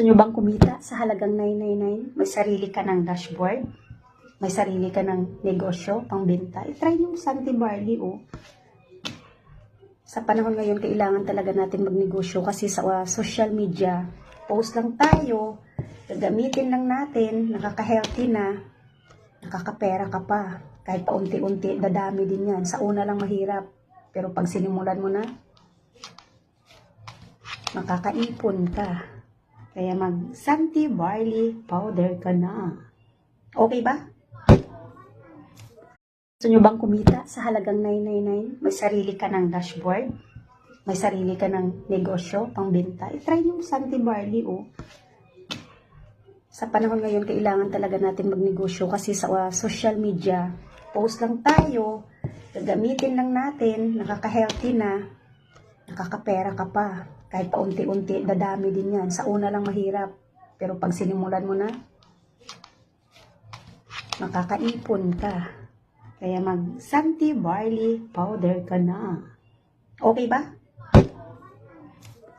Gusto nyo bang kumita sa halagang 999? May sarili ka ng dashboard? May sarili ka ng negosyo, pangbenta? I-try nyo Santi Barley, oh. Sa panahon ngayon, kailangan talaga natin magnegosyo kasi sa social media, post lang tayo, gagamitin lang natin, nakaka-healthy na, nakakapera ka pa. Kahit paunti-unti, dadami din yan. Sa una lang mahirap, pero pag sinimulan mo na, makakaipon ka. Kaya mag-Santi Barley powder ka na. Okay ba? Gusto nyo bang kumita sa halagang 999? May sarili ka ng dashboard? May sarili ka ng negosyo, pangbenta? I-try nyo Santi Barley, oh. Sa panahon ngayon, kailangan talaga natin magnegosyo kasi sa social media, post lang tayo, gagamitin lang natin, nakaka-healthy na, nakakapera ka pa. Kahit paunti-unti, dadami din yan. Sa una lang mahirap, pero pag sinimulan mo na, makakaipon ka. Kaya mag-Santi Barley powder ka na. Okay ba?